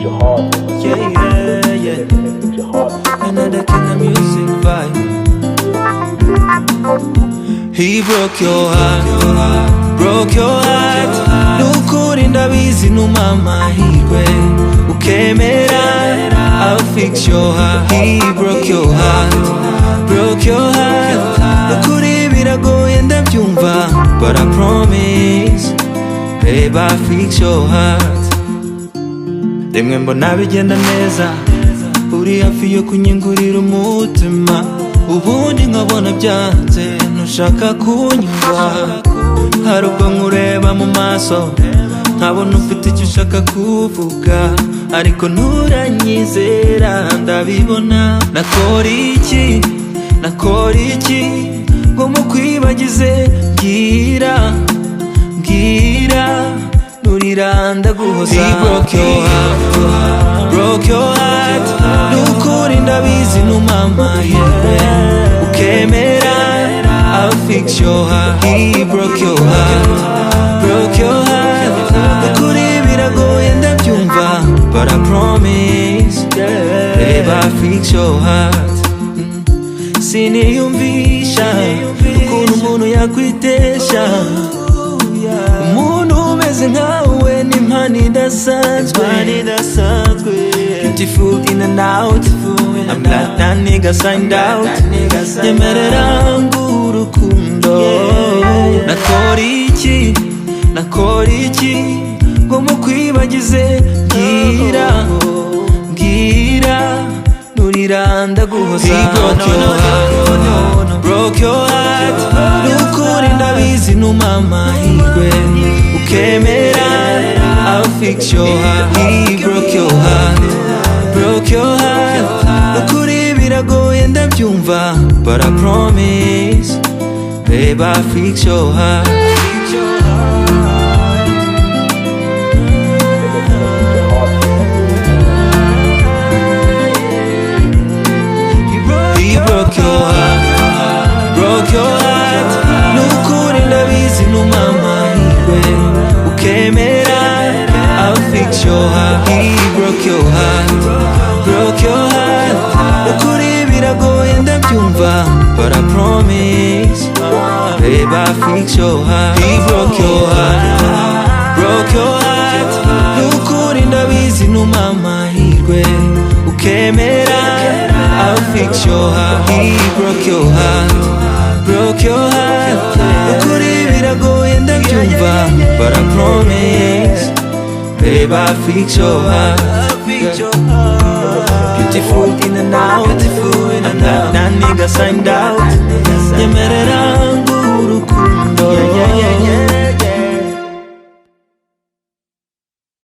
Yeah, yeah, yeah. Another king of music vibe. He broke your heart, broke your heart. Nukuri ndabizi numama hirwe ukemera, I'll fix your heart. He broke your heart, broke your heart. Nukuri biragoye ndabyumva, but I promise, babe, I'll fix your heart. Rimwe mbona bigenda neza, uri hafi yo kunyingurira umutima, ubundi nkabona byanze ntushaka kunyumva. Hari ubwo nkureba mu maso nkabona ufite icyo ushaka kuvuga, ariko nturanyizera ndabibona. Nakora iki, nakora iki ngo mukwibagize? Mbwira, mbwira nurira ndaguhoza. He broke your heart, broke your heart. Nukuri ndabizi numama hirwe ukemera, I'll fix your heart. He broke your heart, broke your heart. Nukuri biragoye ndabyumva, but I promise, babe, I'll fix your heart. Siniyumvisha ukuntu umuntu yakwitesha, umuntu umeze nkawe ni impano idasanzwe. Beautiful in and out, I'm like that nigga signed out. Nyemerera ngurukundo. Nakora iki, nakora iki ngo mukwibagize? Mbwira, mbwira nurira ndaguhoza. He broke your heart, broke your heart. Nukuri ndabizi numama hirwe ukemera, I'll fix your heart. He broke your heart, broke your heart. Nukuri biragoye ndabyumva, but I promise, babe, I'll fix your heart. He broke your heart, broke your heart. Nukuri ndabizi numama hirwe ukemera, I'll fix your heart. He broke your heart, broke your heart. Nukuri biragoye ndabyumva, but I promise, babe, I'll fix your heart. He broke your heart, broke your heart. Nukuri ndabizi numama hirwe ukemera, I'll fix your heart. He broke your heart, broke your heart. Nukuri biragoye ndabyumva, but I promise, babe, I'll fix your heart. Beautiful in and out, I'm like that nigga signed out. Nyemerera ngurukundo.